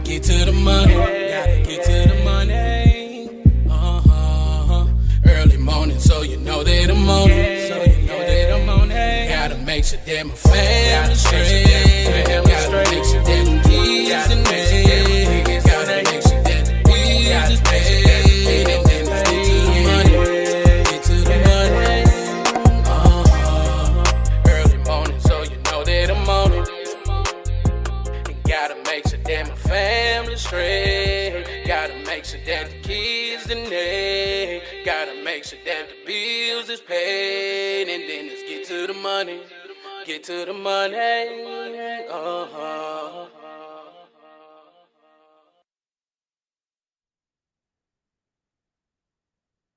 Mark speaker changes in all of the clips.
Speaker 1: get to the money. Gotta get to the money. Early morning, so you know that I'm on it. So you know that I'm on it. Gotta make sure that my family straight. Gotta make sure that the kids and me. Gotta make sure that the bills is paid. And then let's get to the money. Get to the money. Early morning, so you know that I'm on it. And gotta make sure that my family straight. Gotta make sure that the kids and they. Gotta make sure that the bills is paid. And then let's get to the money. Get to the money.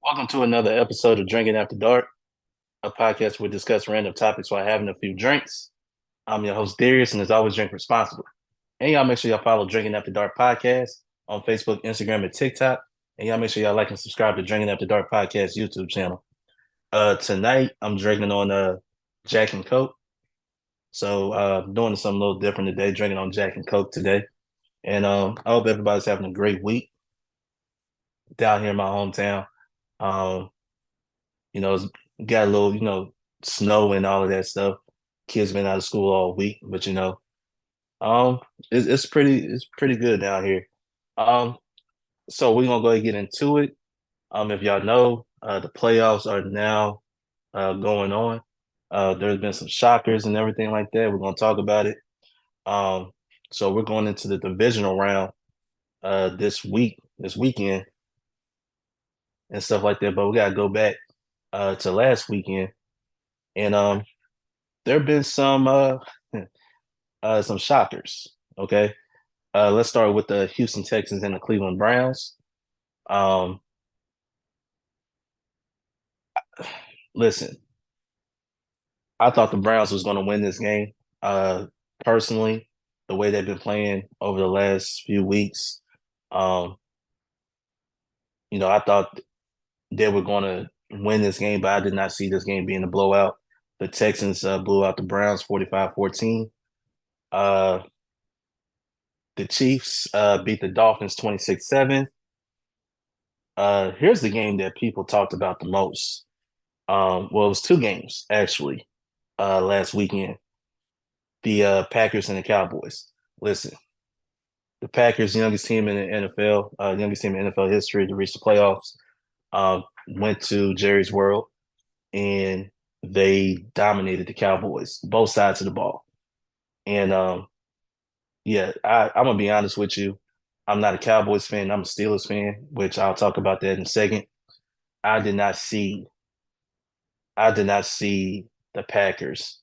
Speaker 2: Welcome to another episode of Drinking After Dark, a podcast where we discuss random topics while having a few drinks. I'm your host, Darius, and as always, drink responsibly. And y'all make sure y'all follow Drinking After Dark Podcast on Facebook, Instagram, and TikTok. And y'all make sure y'all like and subscribe to Drinking After Dark Podcast YouTube channel. Tonight, I'm drinking on Jack and Coke. So doing something a little different today, drinking on Jack and Coke today. And I hope everybody's having a great week down here in my hometown. It's got a little, snow and all of that stuff. Kids been out of school all week, but it's pretty good down here. So we're gonna go ahead and get into it. If y'all know, the playoffs are now going on. There's been some shockers and everything like that. We're gonna talk about it. So we're going into the divisional round this weekend, and stuff like that. But we gotta go back to last weekend, and there have been some shockers. Okay, let's start with the Houston Texans and the Cleveland Browns. Listen, I thought the Browns was going to win this game. Personally, the way they've been playing over the last few weeks, I thought they were going to win this game, but I did not see this game being a blowout. The Texans blew out the Browns 45-14. The Chiefs beat the Dolphins 26-7. Here's the game that people talked about the most. Well, it was two games, actually, last weekend. The Packers and the Cowboys. Listen, the Packers, youngest team in the NFL, youngest team in NFL history to reach the playoffs, went to Jerry's World, and they dominated the Cowboys, both sides of the ball. And I'm gonna be honest with you. I'm not a Cowboys fan. I'm a Steelers fan, which I'll talk about that in a second. I did not see the Packers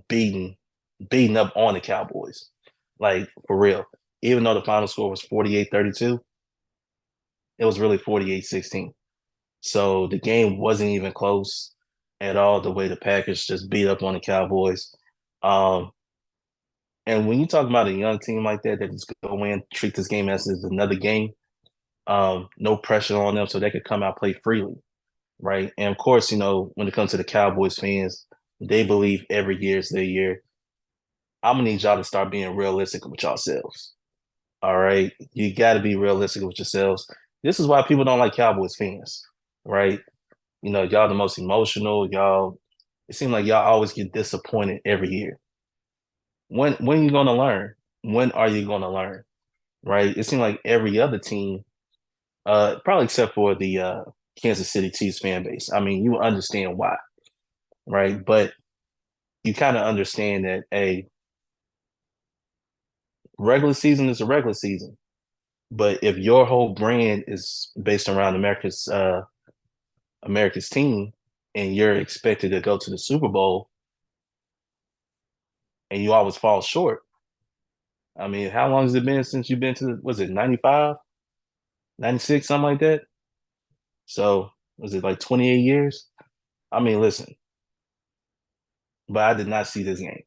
Speaker 2: beating up on the Cowboys. Like, for real. Even though the final score was 48-32, it was really 48-16. So the game wasn't even close at all, the way the Packers just beat up on the Cowboys. And when you talk about a young team like that just go in, treat this game as another game, no pressure on them so they could come out play freely, right? And of course, when it comes to the Cowboys fans, they believe every year is their year. I'm gonna need y'all to start being realistic with yourselves. All right, you got to be realistic with yourselves. This is why people don't like Cowboys fans, right? Y'all the most emotional. Y'all, it seems like y'all always get disappointed every year. When you gonna learn? When are you gonna learn? Right? It seems like every other team, probably except for the Kansas City Chiefs fan base. I mean, you understand why, right? But you kind of understand that a regular season is a regular season. But if your whole brand is based around America's team, and you're expected to go to the Super Bowl, and you always fall short. I mean, how long has it been since you've been to, was it 95, 96, something like that? So was it like 28 years? I mean, listen, but I did not see this game.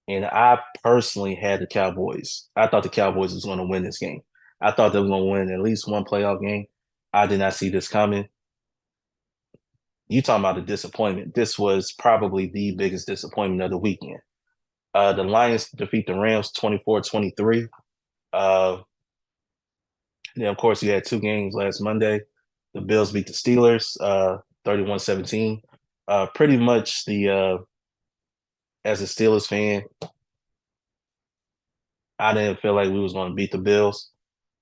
Speaker 2: And I personally had the Cowboys. I thought the Cowboys was going to win this game. I thought they were going to win at least one playoff game. I did not see this coming. You talking about a disappointment. This was probably the biggest disappointment of the weekend. The Lions defeat the Rams 24-23. Uh, then, of course, you had two games last Monday. The Bills beat the Steelers 31-17. Pretty much as a Steelers fan, I didn't feel like we was going to beat the Bills.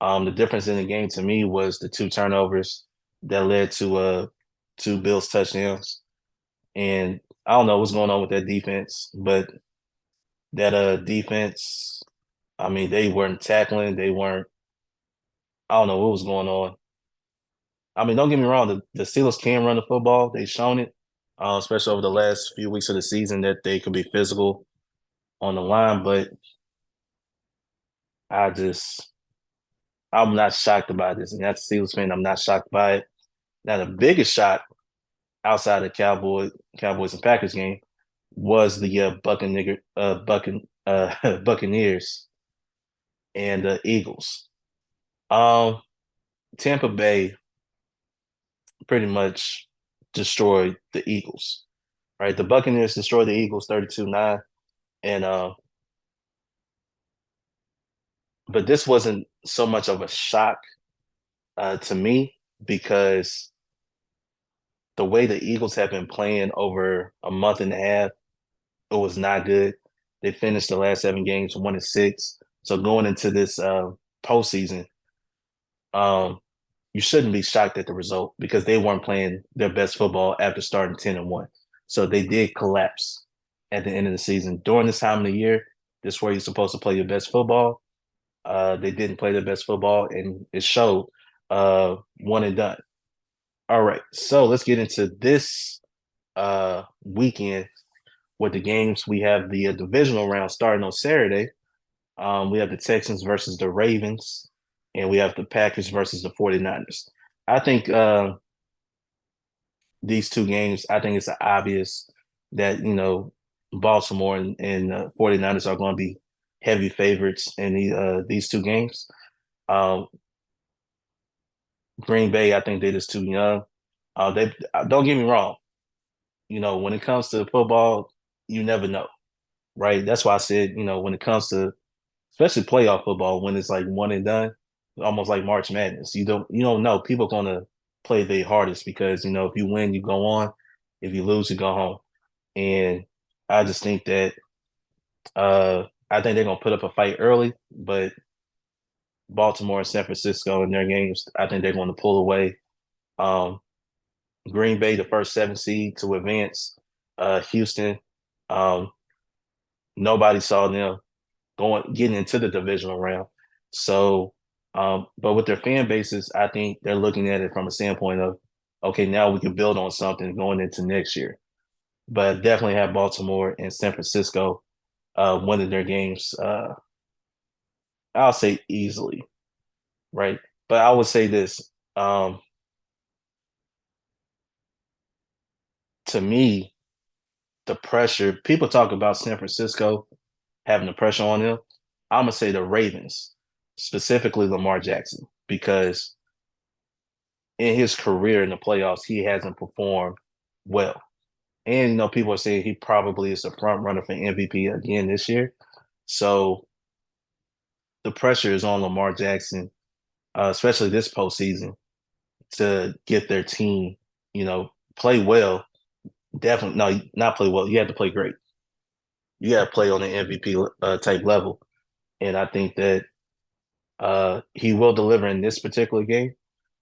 Speaker 2: The difference in the game to me was the two turnovers that led to two Bills touchdowns. And I don't know what's going on with that defense, but that defense, I mean, they weren't tackling, they weren't. I don't know what was going on. I mean, don't get me wrong, the Steelers can run the football. They've shown it, especially over the last few weeks of the season, that they could be physical on the line. But I just, I'm not shocked about this. And that's a Steelers fan. I'm not shocked by it. Now, the biggest shock outside the Cowboys and Packers game was the Buccaneers and the Eagles. Um, Tampa Bay pretty much destroyed the Eagles, right? The Buccaneers destroyed the Eagles 32-9. And but this wasn't so much of a shock to me because the way the Eagles have been playing over a month and a half, it was not good. They finished the last 7 games 1-6. So going into this postseason, um, you shouldn't be shocked at the result because they weren't playing their best football after starting 10-1. So they did collapse at the end of the season. During this time of the year, this is where you're supposed to play your best football. They didn't play their best football, and it showed. One and done. All right, so let's get into this weekend with the games. We have the divisional round starting on Saturday. We have the Texans versus the Ravens, and we have the Packers versus the 49ers. I think these two games, I think it's obvious that, Baltimore and 49ers are going to be heavy favorites in these two games. Um, Green Bay, I think they're just too young. They don't get me wrong. When it comes to football, you never know, right? That's why I said, when it comes to especially playoff football, when it's like one and done, almost like March Madness. You don't know. People are gonna play their hardest because if you win, you go on. If you lose, you go home. And I just think that I think they're gonna put up a fight early, but Baltimore and San Francisco in their games, I think they're going to pull away. Um, Green Bay, the first 7 seed to advance. Houston, um, nobody saw them getting into the divisional round. So, but with their fan bases, I think they're looking at it from a standpoint of, okay, now we can build on something going into next year. But definitely have Baltimore and San Francisco winning their games. I'll say easily, right? But I would say this. To me, the pressure, people talk about San Francisco having the pressure on them. I'm gonna say the Ravens, specifically Lamar Jackson, because in his career in the playoffs, he hasn't performed well. And people are saying he probably is the front runner for MVP again this year. So the pressure is on Lamar Jackson, especially this postseason, to get their team, play well. Definitely, no, not play well. You have to play great. You got to play on the MVP type level. And I think that he will deliver in this particular game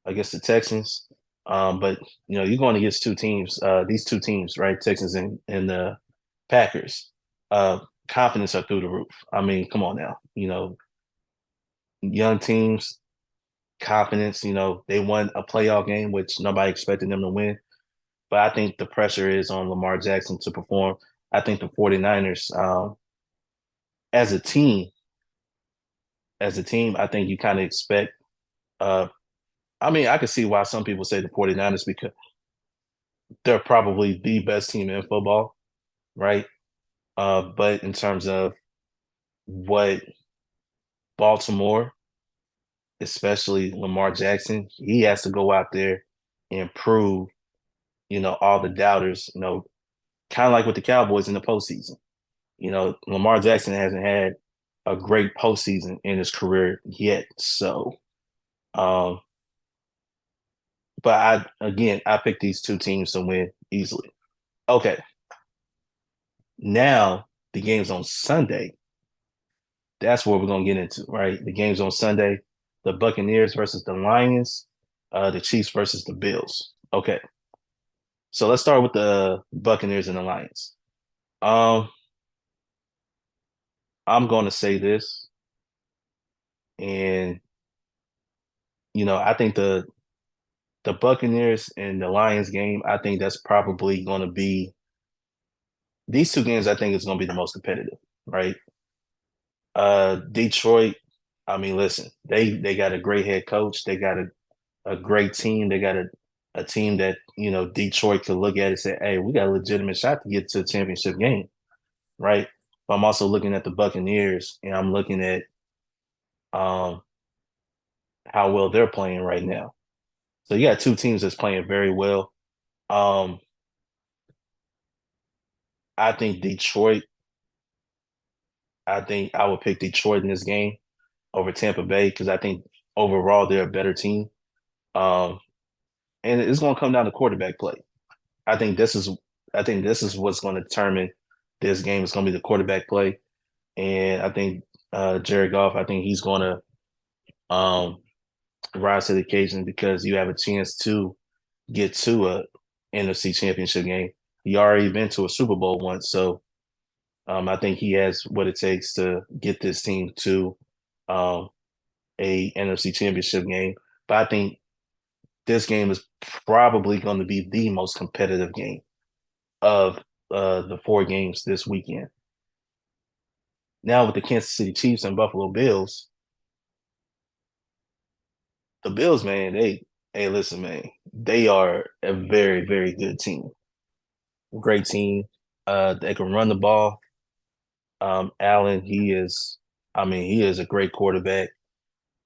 Speaker 2: against the Texans. But you're going against these two teams, right? Texans and the Packers. Confidence are through the roof. I mean, come on now. Young teams, confidence. They won a playoff game, which nobody expected them to win. But I think the pressure is on Lamar Jackson to perform. I think the 49ers, as a team, I think you kind of expect. I mean, I could see why some people say the 49ers because they're probably the best team in football, right? But in terms of what Baltimore, especially Lamar Jackson, he has to go out there and prove, all the doubters, kind of like with the Cowboys in the postseason. Lamar Jackson hasn't had a great postseason in his career yet. So, um, but I picked these two teams to win easily. Okay, now the game's on Sunday. That's what we're gonna get into, right? The game's on Sunday. The Buccaneers versus the Lions, the Chiefs versus the Bills. Okay, so let's start with the Buccaneers and the Lions. Um, I'm going to say this, and I think the Buccaneers and the Lions game. I think that's probably going to be these two games. I think is going to be the most competitive, right? Detroit. I mean, listen, they got a great head coach. They got a great team. They got a team that Detroit could look at and say, "Hey, we got a legitimate shot to get to a championship game," right? But I'm also looking at the Buccaneers, and I'm looking at um, how well they're playing right now. So you got two teams that's playing very well. Um, I think Detroit. I think I would pick Detroit in this game over Tampa Bay because I think overall they're a better team. Um, and it's going to come down to quarterback play. I think this is I think this is what's going to determine this game. Is going to be the quarterback play, and I think Jared Goff. I think he's going to rise to the occasion because you have a chance to get to a NFC Championship game. He already been to a Super Bowl once, so I think he has what it takes to get this team to um, a NFC Championship game. But I think this game is probably going to be the most competitive game of the four games this weekend. Now with the Kansas City Chiefs and Buffalo Bills, the Bills, man, hey, listen, man, they are a very, very good team. Great team. They can run the ball. Allen, he is a great quarterback.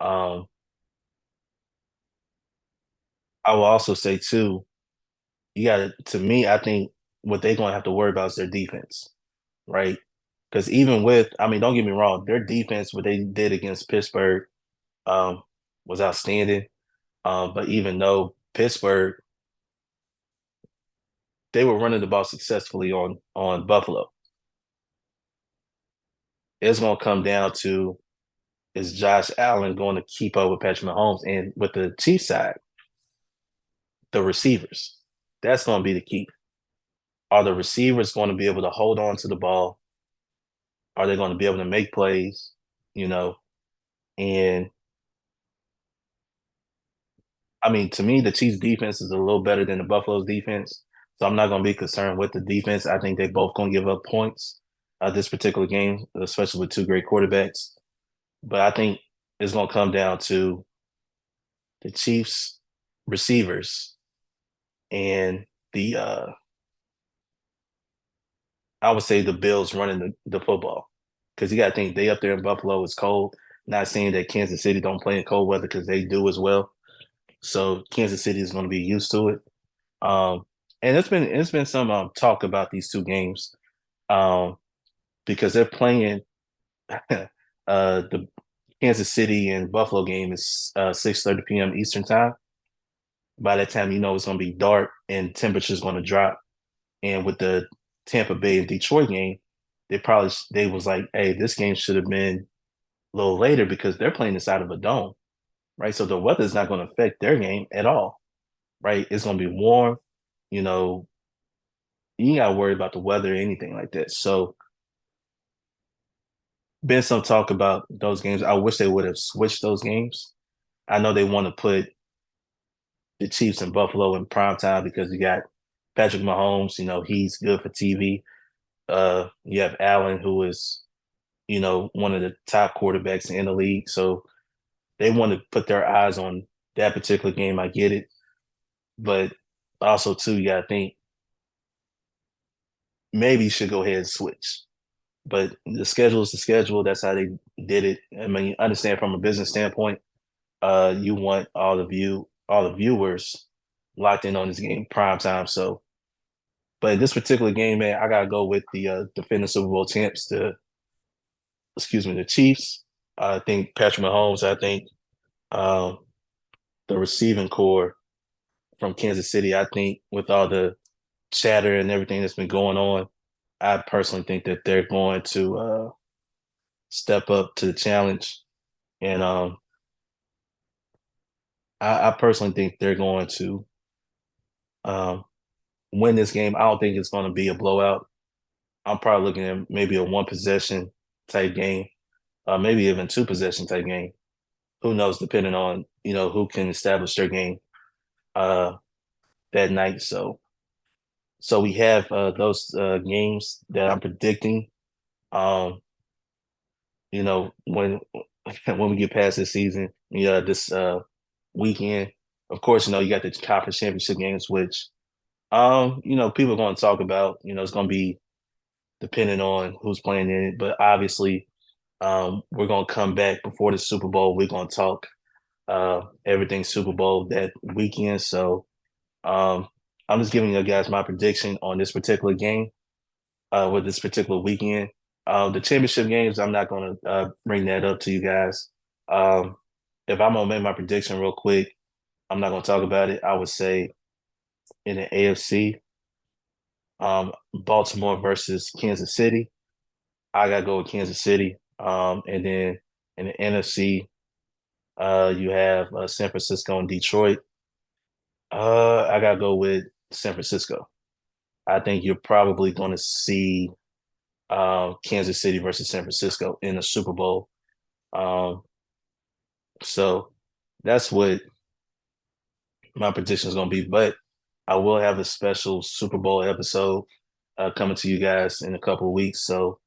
Speaker 2: Um, I will also say too, to me, I think what they're going to have to worry about is their defense, right? Because don't get me wrong, their defense, what they did against Pittsburgh, um, was outstanding. But even though Pittsburgh, they were running the ball successfully on Buffalo, it's going to come down to is Josh Allen going to keep up with Patrick Mahomes, and with the Chiefs side, the receivers. That's going to be the key. Are the receivers going to be able to hold on to the ball? Are they going to be able to make plays? You know, and I mean, to me, the Chiefs defense is a little better than the Buffalo's defense. So I'm not going to be concerned with the defense. I think they both going to give up points this particular game, especially with two great quarterbacks. But I think it's going to come down to the Chiefs receivers and the I would say the Bills running the football. Because you got to think they up there in Buffalo, it's cold. Not saying that Kansas City don't play in cold weather because they do as well. So Kansas City is going to be used to it. Um, and it's been some talk about these two games um, because they're playing. The Kansas City and Buffalo game is 6:30 p.m. Eastern time. By that time, it's going to be dark and temperature's going to drop. And with the Tampa Bay and Detroit game, they was like, hey, this game should have been a little later because they're playing inside of a dome, right? So the weather is not going to affect their game at all, right? It's going to be warm. You know, you ain't got to worry about the weather or anything like that. So, been some talk about those games. I wish they would have switched those games. I know they want to put the Chiefs and Buffalo in prime time because you got Patrick Mahomes. He's good for TV. You have Allen, who is one of the top quarterbacks in the league. So they want to put their eyes on that particular game. I get it, but also too, you got to think maybe you should go ahead and switch. But the schedule is the schedule. That's how they did it. I mean, you understand from a business standpoint, you want all the viewers locked in on this game prime time. So, but in this particular game, man, I gotta go with the defending Super Bowl champs, the Chiefs. I think Patrick Mahomes. I think um, the receiving core from Kansas City. I think with all the chatter and everything that's been going on, I personally think that they're going to step up to the challenge. And I personally think they're going to um, win this game. I don't think it's going to be a blowout. I'm probably looking at maybe a one possession type game, maybe even two possession type game. Who knows, depending on who can establish their game uh, that night. So we have those games that I'm predicting. Um, when when we get past this season, this weekend, of course, you got the conference championship games, which people are going to talk about. It's going to be depending on who's playing in it, but obviously, we're going to come back before the Super Bowl. We're going to talk everything Super Bowl that weekend. So um, I'm just giving you guys my prediction on this particular game with this particular weekend. The championship games, I'm not going to bring that up to you guys. Um, if I'm going to make my prediction real quick, I'm not going to talk about it. I would say in the AFC, Baltimore versus Kansas City. I got to go with Kansas City. And then in the NFC, you have San Francisco and Detroit. I got to go with San Francisco. I think you're probably going to see Kansas City versus San Francisco in the Super Bowl. Um, so that's what my prediction is going to be. But I will have a special Super Bowl episode coming to you guys in a couple of weeks. So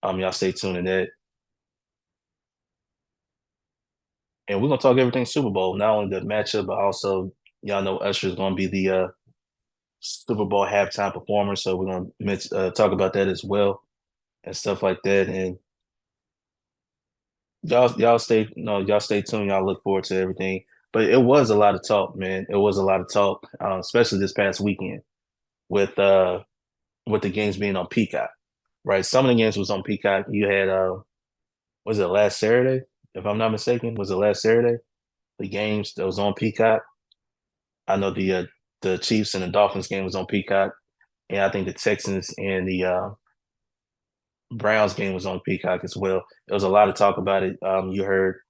Speaker 2: y'all stay tuned to that. And we're gonna talk everything Super Bowl, not only the matchup, but also y'all know Usher is gonna be the Super Bowl halftime performer. So we're gonna talk about that as well and stuff like that. And y'all stay y'all stay tuned. Y'all look forward to everything. But it was a lot of talk, man. It was a lot of talk, especially this past weekend with the games being on Peacock. Right, some of the games was on Peacock. You had was it last Saturday? If I'm not mistaken, was it last Saturday? The games that was on Peacock. I know the Chiefs and the Dolphins game was on Peacock, and I think the Texans and the Browns game was on Peacock as well. There was a lot of talk about it. You heard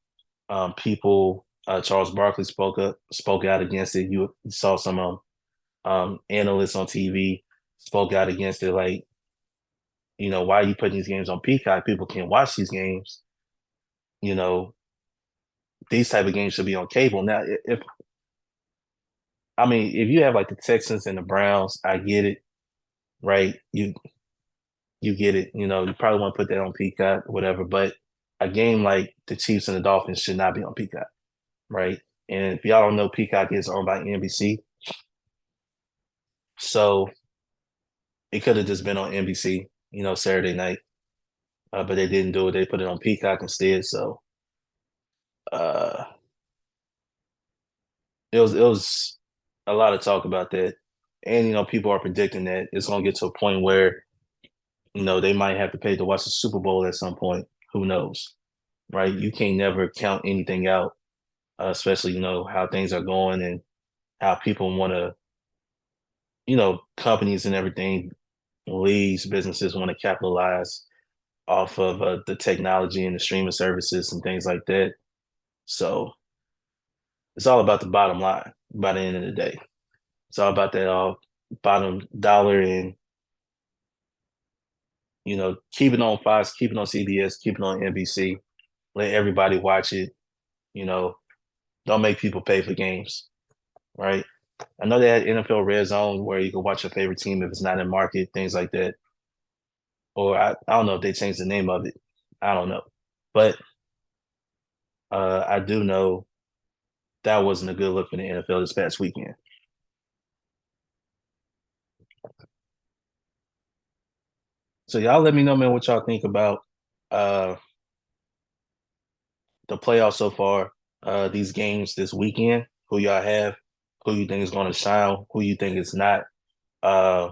Speaker 2: people. Charles Barkley spoke out against it. You saw some analysts on TV spoke out against it. Like, why are you putting these games on Peacock? People can't watch these games. You know, these type of games should be on cable. Now, if I mean, if you have like the Texans and the Browns, I get it, right? You get it. You probably want to put that on Peacock, whatever. But a game like the Chiefs and the Dolphins should not be on Peacock, right? And if y'all don't know, Peacock is owned by NBC, so it could have just been on NBC, Saturday night, but they didn't do it. They put it on Peacock instead. So uh, it was a lot of talk about that, and people are predicting that it's going to get to a point where they might have to pay to watch the Super Bowl at some point. Who knows, right? You can't never count anything out, especially how things are going and how people want to, companies and everything, leagues, businesses want to capitalize off of the technology and the streaming services and things like that. So it's all about the bottom line by the end of the day. It's all about that bottom dollar and keep it on Fox, keep it on CBS, keep it on NBC. Let everybody watch it. You know, don't make people pay for games, right? I know they had NFL Red Zone where you can watch your favorite team if it's not in market, things like that. Or I don't know if they changed the name of it. I don't know. But I do know that wasn't a good look for the NFL this past weekend. So y'all let me know, man, what y'all think about uh, the playoffs so far, these games this weekend, who y'all have, who you think is going to shine, who you think is not, uh,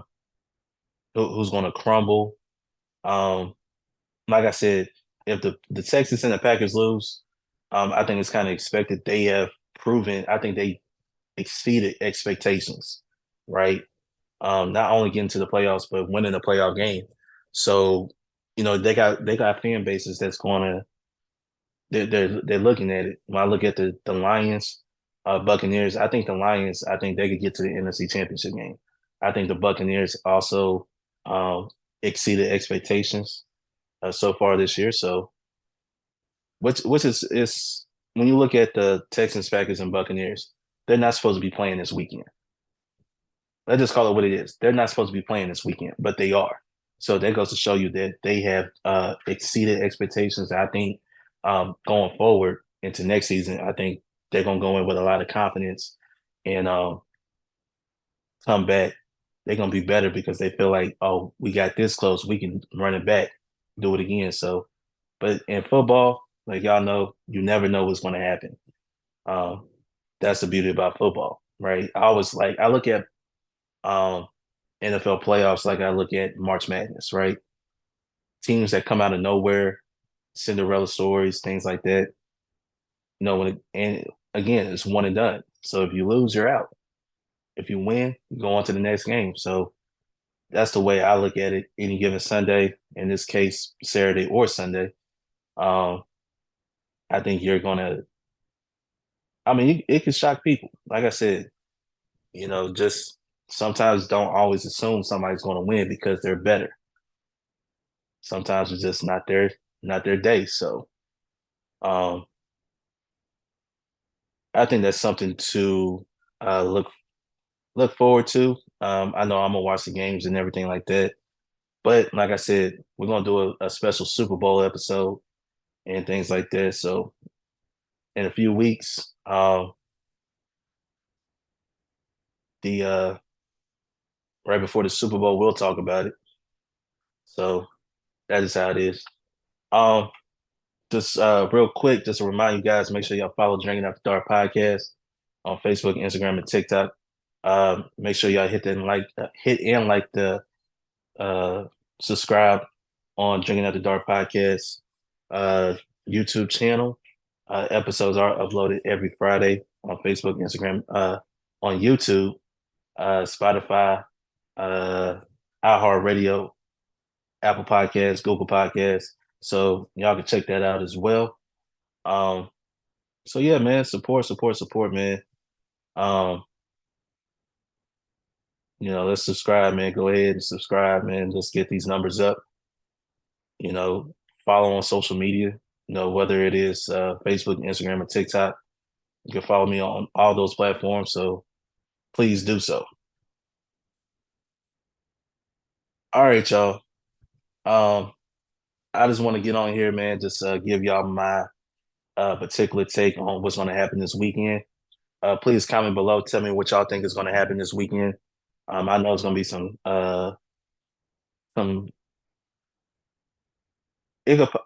Speaker 2: who's going to crumble. Um, like I said, if the Texans and the Packers lose, I think it's kind of expected. They have proven. I think they exceeded expectations, right? Not only getting to the playoffs, but winning a playoff game. So, they got fan bases that's gonna they're looking at it. When I look at the Lions, Buccaneers, I think the Lions, I think they could get to the NFC Championship game. I think the Buccaneers also um, exceeded expectations so far this year. So, which is when you look at the Texans, Packers, and Buccaneers, they're not supposed to be playing this weekend. Let's just call it what it is. They're not supposed to be playing this weekend, but they are. So that goes to show you that they have exceeded expectations. I think going forward into next season, I think they're gonna go in with a lot of confidence and come back. They're gonna be better because they feel like, oh, we got this close, we can run it back, do it again. So, but in football, like y'all know, you never know what's gonna happen. Um, that's the beauty about football, right? I look at um, NFL playoffs like I look at March Madness, right? Teams that come out of nowhere, Cinderella stories, things like that. And again, it's one and done. So if you lose, you're out. If you win, you go on to the next game. So that's the way I look at it. Any given Sunday, in this case, Saturday or Sunday, um, I think you're gonna. I mean, it can shock people. Like I said, just sometimes don't always assume somebody's going to win because they're better. Sometimes it's just not their day. So um, I think that's something to look forward to. I know I'm gonna watch the games and everything like that. But like I said, we're gonna do a special Super Bowl episode and things like that. So in a few weeks, the right before the Super Bowl, we'll talk about it. So that is how it is. Um, just real quick, just to remind you guys, make sure y'all follow Drinking After Dark podcast on Facebook, Instagram, and TikTok. Make sure y'all hit and like the uh, subscribe on Drinking After Dark podcast uh, YouTube channel. Episodes are uploaded every Friday on Facebook, Instagram, on YouTube, Spotify, uh, iHeartRadio, Apple Podcasts, Google Podcasts. So y'all can check that out as well. Um, so yeah, man, support, man. Um, let's subscribe, man. Go ahead and subscribe, man. Let's get these numbers up. You know, follow on social media. Whether it is Facebook, Instagram, or TikTok. You can follow me on all those platforms. So please do so. All right, y'all. Um, I just want to get on here, man. Just give y'all my particular take on what's going to happen this weekend. Please comment below. Tell me what y'all think is going to happen this weekend. I know it's going to be some.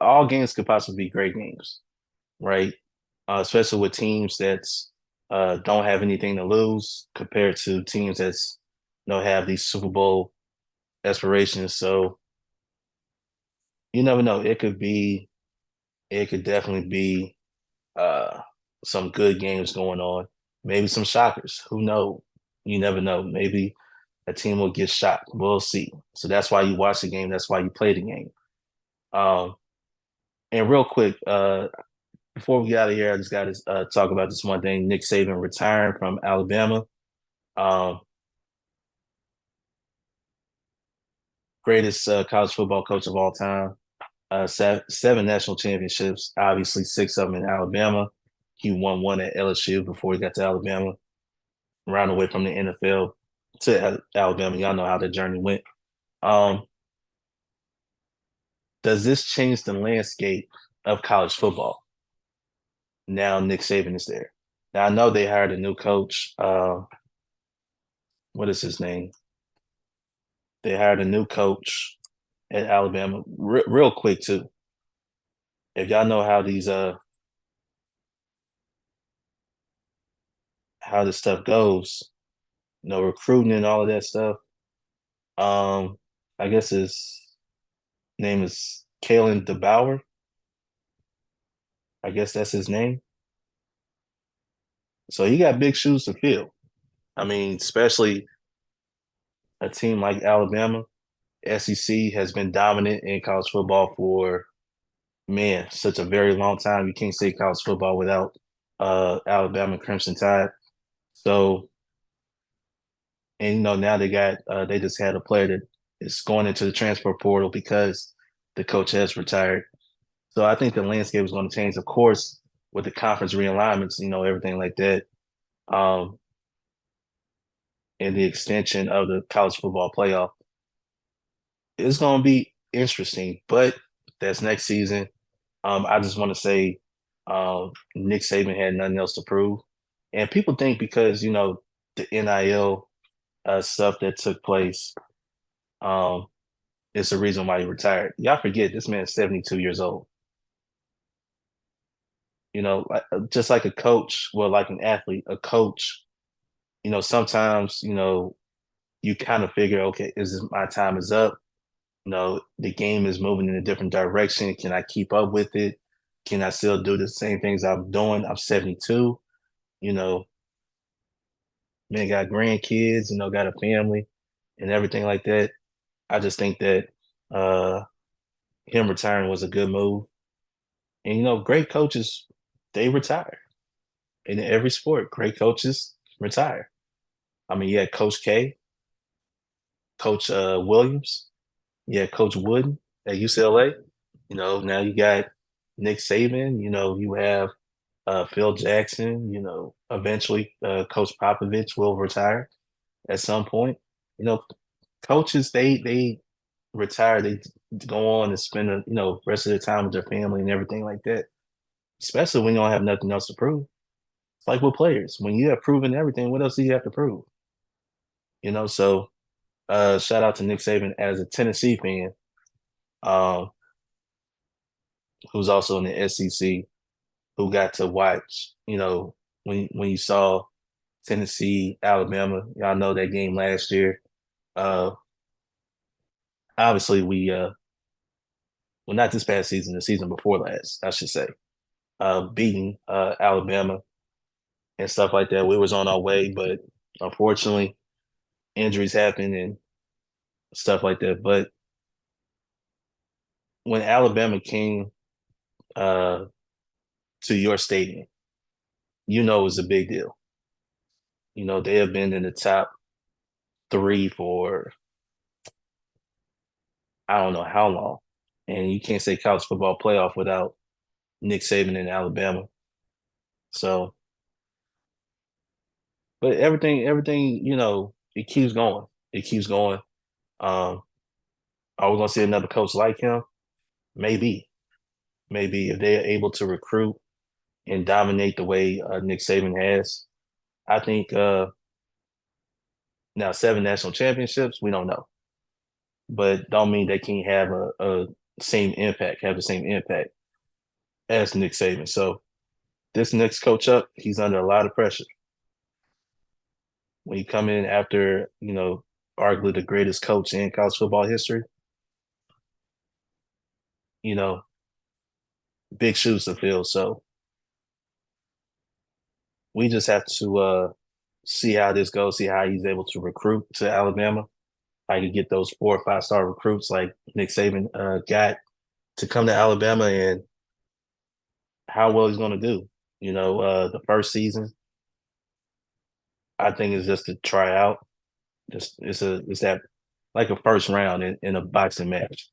Speaker 2: All games could possibly be great games, right? Especially with teams that's don't have anything to lose compared to teams that's have these Super Bowl aspirations. So you never know. It could definitely be uh, some good games going on. Maybe some shockers. Who knows? You never know. Maybe a team will get shocked. We'll see. So that's why you watch the game. That's why you play the game. Um, and real quick, before we get out of here, I just got to talk about this one thing. Nick Saban retiring from Alabama. Um, Greatest college football coach of all time. Seven national championships, obviously six of them in Alabama. He won one at LSU before he got to Alabama. Ran away from the NFL to Alabama. Y'all know how the journey went. Um, does this change the landscape of college football? Now Nick Saban is there. Now I know they hired a new coach. What is his name? They hired a new coach at Alabama. Real quick too. If y'all know how this stuff goes, recruiting and all of that stuff. I guess his name is Kalen DeBauer. I guess that's his name. So he got big shoes to fill. I mean, especially a team like Alabama. SEC has been dominant in college football for, man, such a very long time. You can't say college football without Alabama Crimson Tide. So, and now they just had a player that is going into the transfer portal because the coach has retired. So I think the landscape is going to change, of course, with the conference realignments, everything like that, um, and the extension of the college football playoff. It's going to be interesting, but that's next season. I just want to say Nick Saban had nothing else to prove. And people think because, the NIL stuff that took place is the reason why he retired. Y'all forget this man's 72 years old. Just like a coach, well, like an athlete, a coach, sometimes, you kind of figure, okay, my time is up? The game is moving in a different direction. Can I keep up with it? Can I still do the same things I'm doing? I'm 72, you know, man, got grandkids, got a family and everything like that. I just think that uh him retiring was a good move. And great coaches, they retire. In every sport, great coaches retire. I mean, you had Coach K, Coach Williams, you had Coach Wooden at UCLA. Now you got Nick Saban, you have Phil Jackson, eventually Coach Popovich will retire at some point. You know, coaches they retire, they go on and spend rest of their time with their family and everything like that. Especially when you don't have nothing else to prove. It's like with players, when you have proven everything, what else do you have to prove? So shout out to Nick Saban as a Tennessee fan, um, who's also in the SEC, who got to watch, when you saw Tennessee, Alabama, y'all know that game last year. Uh, Obviously, well, not this past season, the season before last, I should say, beating Alabama and stuff like that. We was on our way, but unfortunately, injuries happen and stuff like that. But when Alabama came uh, to your stadium, it was a big deal. They have been in the top three for I don't know how long, and you can't say college football playoff without Nick Saban in Alabama. So, but everything, it keeps going. It keeps going. Um, are we gonna see another coach like him? Maybe, maybe if they are able to recruit and dominate the way Nick Saban has. I think now 7 national championships, we don't know, but don't mean they can't have a have the same impact as Nick Saban. So this next coach up, he's under a lot of pressure. When you come in after, arguably the greatest coach in college football history, you know, big shoes to fill. So we just have to see how this goes, see how he's able to recruit to Alabama. I could get those 4 or 5 star recruits like Nick Saban got to come to Alabama and how well he's going to do. The first season, I think is just to try out. Just it's that like a first round in a boxing match.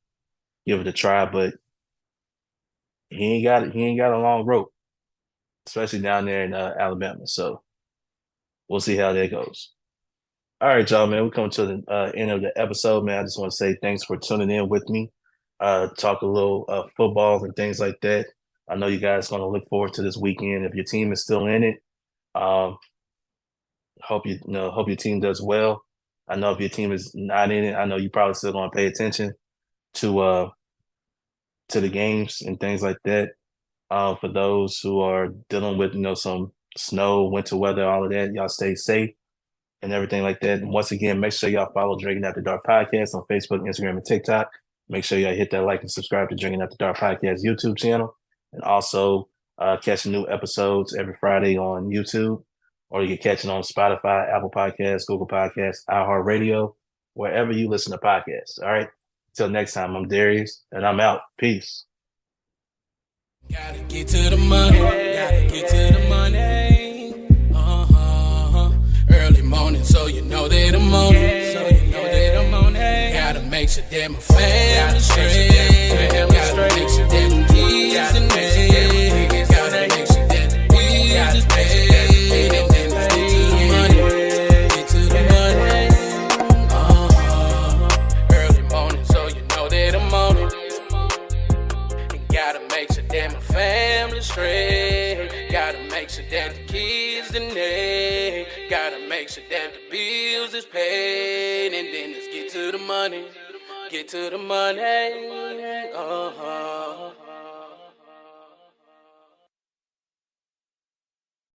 Speaker 2: Give it a try, but he ain't got a long rope, especially down there in Alabama. So we'll see how that goes. All right, y'all, man. We're coming to the end of the episode, man. I just want to say thanks for tuning in with me. Talk a little football and things like that. I know you guys going to look forward to this weekend. If your team is still in it, um, hope your team does well. I know if your team is not in it, I know you probably still going to pay attention to the games and things like that. For those who are dealing with some snow, winter weather, all of that, y'all stay safe and everything like that. And once again, make sure y'all follow Drinking After Dark Podcast on Facebook, Instagram, and TikTok. Make sure y'all hit that like and subscribe to Drinking After Dark Podcast YouTube channel. And also catching new episodes every Friday on YouTube, or you can catch it on Spotify, Apple Podcasts, Google Podcasts, iHeartRadio, wherever you listen to podcasts. All right. Till next time, I'm Darius, and I'm out. Peace.
Speaker 1: Gotta get to the money. Gotta get to the money. Early morning, so you know that I'm on it. So you know that I'm on it. Gotta make sure that my family straight. Gotta make sure that the kids in there. Gotta make sure that the bills is paid. And then let's get to the money. Get to the money. Early morning, so you know that I'm on it. And gotta make sure that my family straight. Gotta make sure that the kids in there. Gotta make sure that the bills is paid. And then let's get to the money. Get to the money.